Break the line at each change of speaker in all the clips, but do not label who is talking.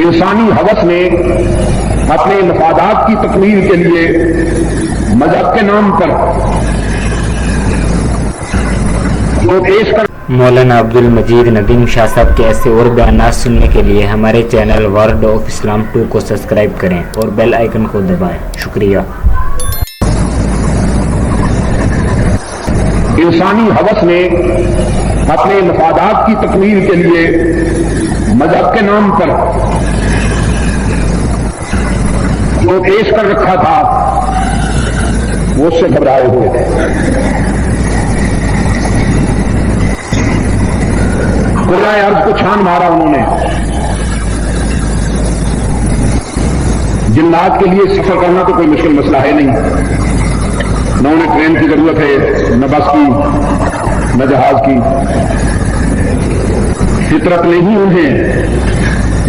انسانی ہوس نے اپنے مفادات کی تکمیل کے لیے مذہب کے نام پر جو پیش کر
مولانا عبد المجید ندیم شاہ صاحب کے ایسے اور بیانات سننے کے لیے ہمارے چینل ورڈ آف اسلام 2 کو سبسکرائب کریں اور بیل آئیکن کو دبائیں. شکریہ.
انسانی ہوس نے اپنے مفادات کی تکمیل کے لیے مذہب کے نام پر جو پیش کر رکھا تھا وہ اس سے گھبرائے ہوئے تھے. قرآن عرض کو چھان مارا انہوں نے. جنات کے لیے سفر کرنا تو کوئی مشکل مسئلہ ہے نہیں. نہ انہیں ٹرین کی ضرورت ہے، نہ بس کی، نہ جہاز کی. فطرت نے ہی انہیں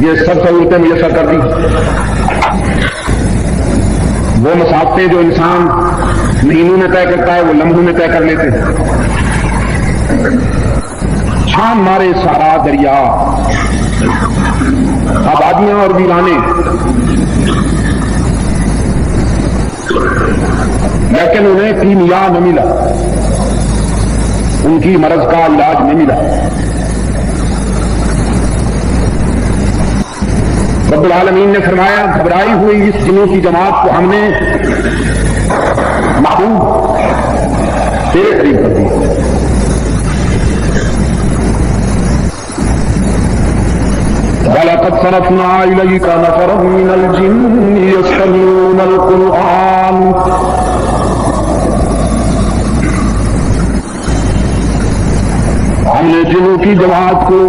یہ سب سہولتیں میسر کر دی. وہ مسافتیں جو انسان مہینوں میں طے کرتا ہے وہ لمحوں میں طے کر لیتے ہیں. چھان مارے سارا دریا، آبادیاں اور ویرانے، لیکن انہیں کیمیا نہ ملا، ان کی مرض کا علاج نہ ملا. رب العالمین نے فرمایا گھبرائی ہوئی اس جنوں کی جماعت کو ہم نے محبوب تیرے قریب کر دیا. وَلَقَدْ صَرَفْنَا إِلَيْكَ نَفَرًا مِنَ الْجِنِّ يَسْتَمِعُونَ الْقُرْآنَ. ہم نے جنوں کی جماعت کو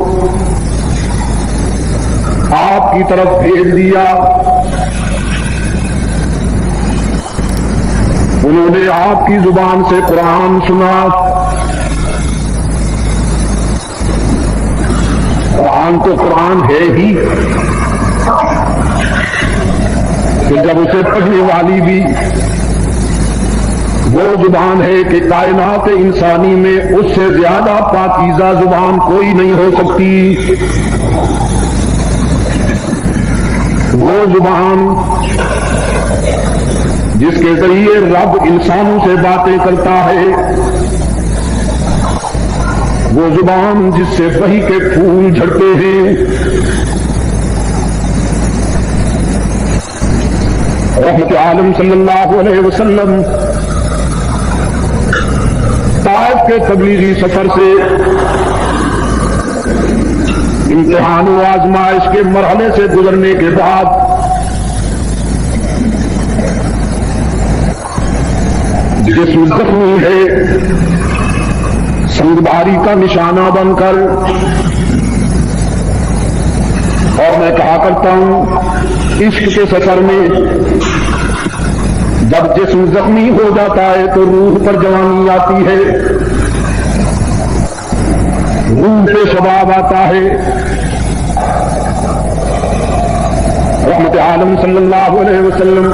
آپ کی طرف بھیج دیا. انہوں نے آپ کی زبان سے قرآن سنا. قرآن تو قرآن ہے ہی کہ جب اسے پڑھنے والی بھی وہ زبان ہے کہ کائنات انسانی میں اس سے زیادہ پاکیزہ زبان کوئی نہیں ہو سکتی. وہ زبان جس کے ذریعے رب انسانوں سے باتیں کرتا ہے، وہ زبان جس سے وحی کے پھول جھڑتے ہیں. رحمت عالم صلی اللہ علیہ وسلم طائف کے تبلیغی سفر سے امتحان و آزمائش کے مرحلے سے گزرنے کے بعد جسم زخمی ہے سنگباری کا نشانہ بن کر، اور میں کہا کرتا ہوں عشق کے سفر میں جب جسم زخمی ہو جاتا ہے تو روح پر جوانی آتی ہے، روح پہ شباب آتا ہے. رحمت عالم صلی اللہ علیہ وسلم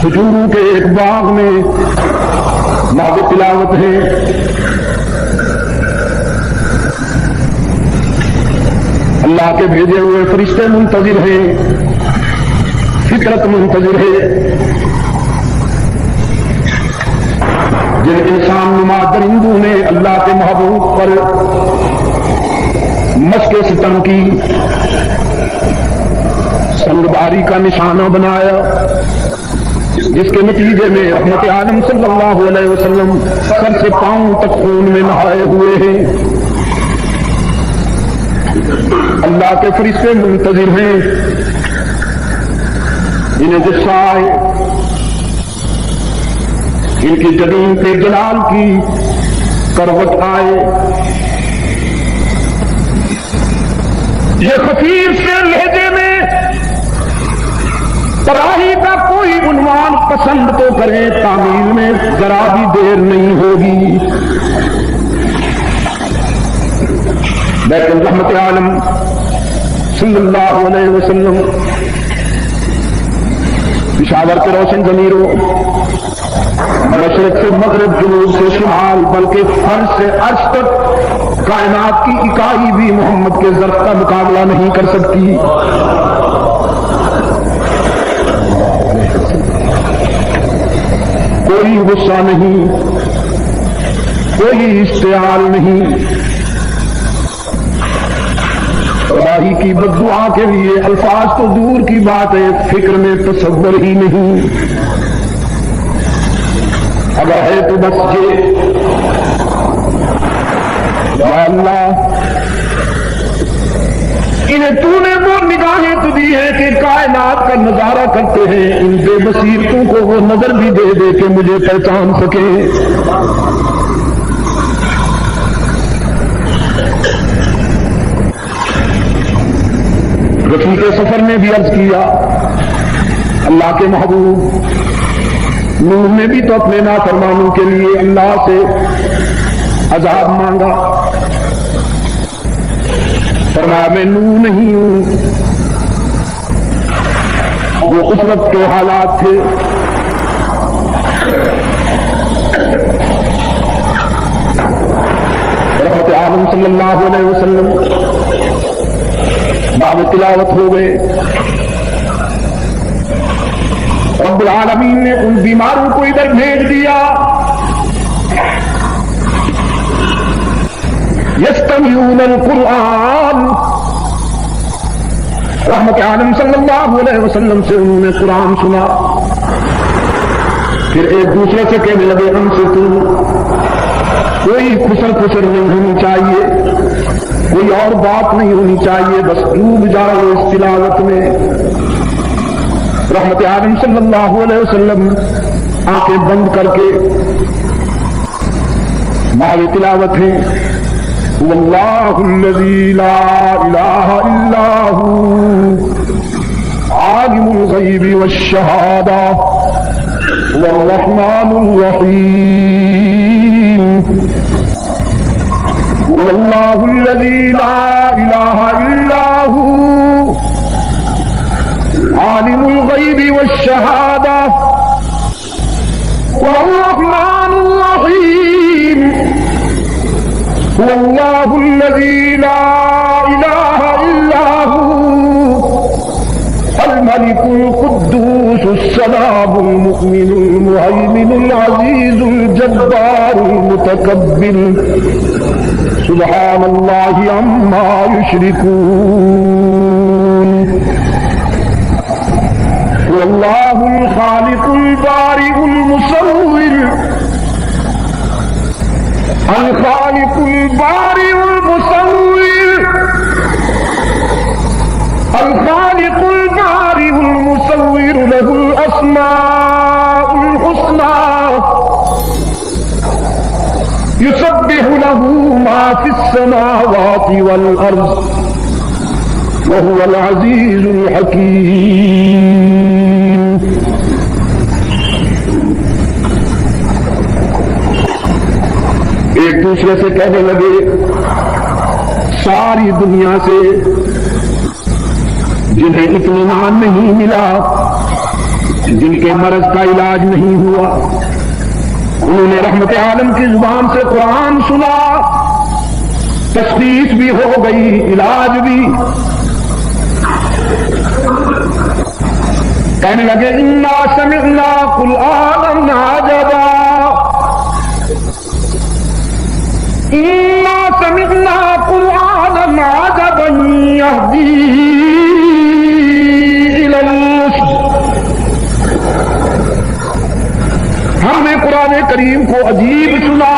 کھجوروں کے ایک باغ میں محض تلاوت ہے. اللہ کے بھیجے ہوئے فرشتے منتظر ہیں، فطرت منتظر ہے. جن انسان نما درندوں نے اللہ کے محبوب پر مشق ستم کی، سنگباری کا نشانہ بنایا، جس کے نتیجے میں رحمت عالم صلی اللہ علیہ وسلم سر سے پاؤں تک خون میں نہائے ہوئے ہیں. اللہ کے فرشتے منتظر ہیں انہیں غصہ آئے، ان کی جبین پہ جلال کی کروٹ آئے. یہ خفیف سے لہجے میں تراہی کا کوئی عنوان پسند تو کریں، تعمیل میں ذرا بھی دیر نہیں ہوگی. لیکن رحمت عالم صلی اللہ علیہ وسلم پشاور کے روشن ضمیروں، مشرق سے مغرب، جنوب سے شمال، بلکہ فرش سے عرش تک کائنات کی اکائی بھی محمد کے ظرف کا مقابلہ نہیں کر سکتی. کوئی غصہ نہیں، کوئی اشتعال نہیں. خدائی کی بددعا کے لیے الفاظ تو دور کی بات ہے، فکر میں تصور ہی نہیں. اگر ہے تو بس یہ یا اللہ، انہیں تو نے وہ نگاہیں تو دی ہیں کہ کائنات کا نظارہ کرتے ہیں، ان بے بصیرتوں کو وہ نظر بھی دے دے کہ مجھے پہچان سکے. رفیق سفر نے بھی عرض کیا، اللہ کے محبوب نوح نے بھی تو اپنے نافرمانوں کے لیے اللہ سے عذاب مانگا. فرمایا میں نوح نہیں ہوں. وہ اس وقت کے حالات تھے. رحمت عالم صلی اللہ علیہ وسلم باب تلاوت ہو گئے. رب العالمین نے ان بیماروں کو ادھر بھیج دیا. یستمعون القرآن. رحمت عالم صلی اللہ علیہ وسلم سے انہوں نے قرآن سنا. پھر ایک دوسرے سے کہنے لگے ہم سے کوئی خسر خسر نہیں ہونی چاہیے، کوئی اور بات نہیں ہونی چاہیے، بس ڈوب جاؤ اس تلاوت میں. رحمت عالم صلی اللہ علیہ وسلم آنکھیں بند کر کے ماہ تلاوت ہے. واللہ الذی لا الہ الا ہو عالم الغیب والشہادہ والرحمن الرحیم. واللہ الذی لا الہ الا ہو عالم الغیب والشہادہ والرحمن الرحیم. واللہ الذی لا الہ الا ہو الملک القدوس السلام المؤمن المہیمن العزیز الجبار المتکبر سبحان اللہ عما یشرکون. واللہ الخالق البارئ المصور. الخالق البارئ المصور. الخالق البارئ المصور له الاسماء الحسنى يسبح له ما في السماوات والارض وهو العزيز الحكيم. ایک دوسرے سے کہنے لگے ساری دنیا سے جنہیں اطمینان نہیں ملا، جن کے مرض کا علاج نہیں ہوا، انہوں نے رحمت عالم کی زبان سے قرآن سنا، تشخیص بھی ہو گئی، علاج بھی. کہنے لگے انا سمعنا قرآنا عجبا. انا سمعنا قرآنا عجبا يهدي الى الرشد. ہم نے قرآن کریم کو عجیب سنا،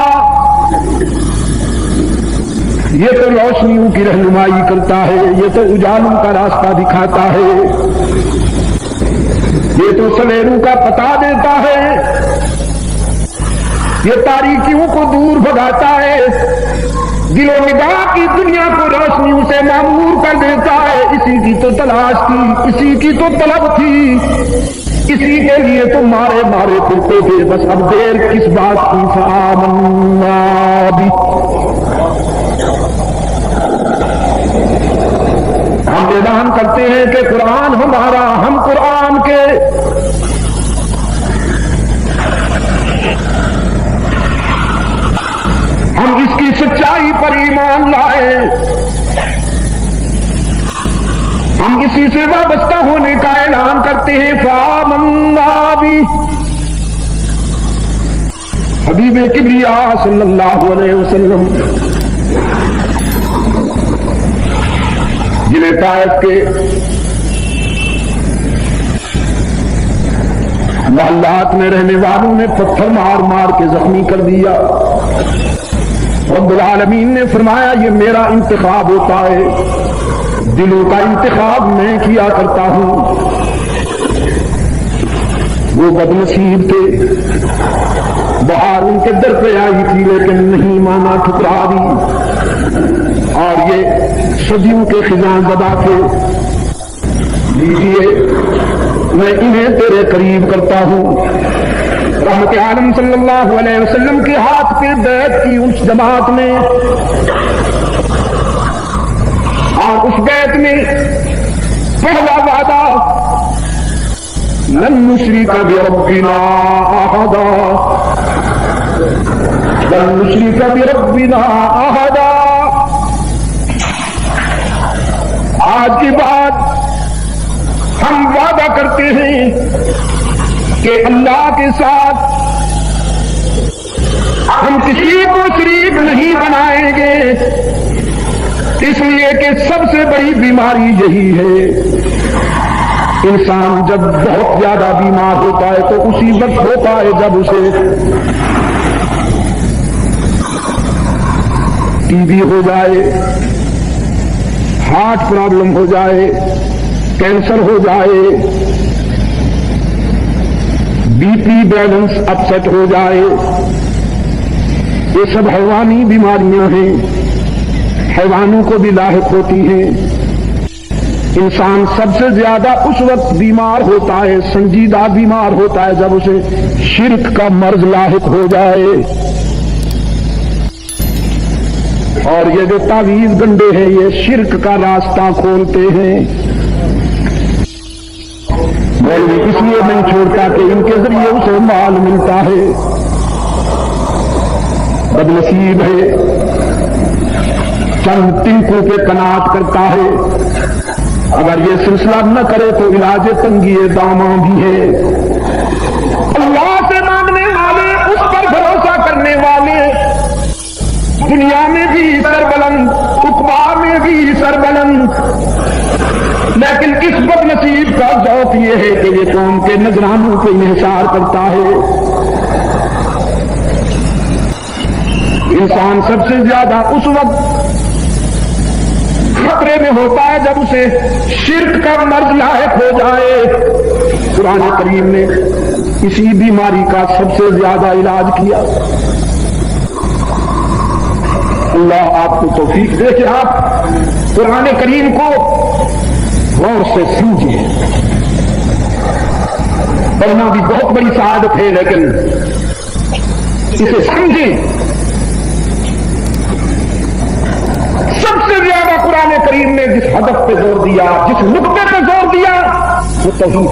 یہ تو روشنیوں کی رہنمائی کرتا ہے، یہ تو اجالوں کا راستہ دکھاتا ہے، یہ تو سویروں کا پتہ دیتا ہے، یہ تاریکیوں کو دور بھگاتا ہے، دل و نگاہ کی دنیا کو روشنیوں سے معمور کر دیتا ہے. اسی کی تو تلاش تھی، اسی کی تو طلب تھی، اسی کے لیے تو مارے مارے پھرتے تھے. بس اب دیر کس بات کی. فآمنا بھی ہم اعلان کرتے ہیں کہ قرآن ہمارا، ہم قرآن کے. ہم اس کی سچائی پر ایمان اسی سے وابستہ ہونے کا اعلان کرتے ہیں فآمنا بھی۔ حبیب کبریا صلی اللہ علیہ وسلم جنہیں طائف کے محلات میں رہنے والوں نے پتھر مار مار کے زخمی کر دیا، رب العالمین نے فرمایا یہ میرا انتخاب ہوتا ہے، دلوں کا انتخاب میں کیا کرتا ہوں۔ وہ بدنصیب تھے، بہار ان کے در پہ آئی تھی لیکن نہیں مانا، ٹھکرا دی، اور یہ صدیوں کے خزاں زدہ تھے۔ لیجیے میں انہیں تیرے قریب کرتا ہوں۔ رحمت عالم صلی اللہ علیہ وسلم کے ہاتھ پہ بیعت کی اس جماعت میں، اور اس بیعت میں پہلا وعدہ لن نشرک بربنا احدا، لن نشرک بربنا احدا۔ آج کے بعد ہم وعدہ کرتے ہیں کہ اللہ کے ساتھ ہم کسی کو شریک نہیں بنائیں گے، اس لیے کہ سب سے بڑی بیماری یہی ہے۔ انسان جب بہت زیادہ بیمار ہوتا ہے تو اسی وقت ہوتا ہے جب اسے ٹی بی ہو جائے، ہارٹ پرابلم ہو جائے، کینسر ہو جائے، بی پی بیلنس اپسیٹ ہو جائے۔ یہ سب حیوانی بیماریاں ہیں، حیوانوں کو بھی لاحق ہوتی ہیں۔ انسان سب سے زیادہ اس وقت بیمار ہوتا ہے، سنجیدہ بیمار ہوتا ہے جب اسے شرک کا مرض لاحق ہو جائے۔ اور یہ جو تعویذ گنڈے ہیں یہ شرک کا راستہ کھولتے ہیں۔ مولوی اس لیے نہیں چھوڑتا کہ ان کے ذریعے اسے مال ملتا ہے، بدنصیب ہے، چند تنکوں پہ قناعت کرتا ہے۔ اگر یہ سلسلہ نہ کرے تو علاج تنگی داماں بھی ہے۔ اللہ سے مانگنے والے، اس پر بھروسہ کرنے والے دنیا میں بھی سربلند، عقبیٰ میں بھی سربلند، لیکن اس بدنصیب کا ذوق یہ ہے کہ یہ قوم کے نذرانوں کو انحصار کرتا ہے۔ انسان سب سے زیادہ اس وقت خطرے میں ہوتا ہے جب اسے شرک کا مرض لاحق ہو جائے۔ قرآن کریم نے اسی بیماری کا سب سے زیادہ علاج کیا۔ اللہ آپ کو توفیق دے کہ آپ قرآن کریم کو غور سے سمجھیں۔ پڑھنا بھی بہت بڑی سعادت ہے لیکن اسے سمجھیں۔ سب سے زیادہ قرآن کریم نے جس ہدف پہ زور دیا، جس نقطے پہ زور دیا، وہ توحید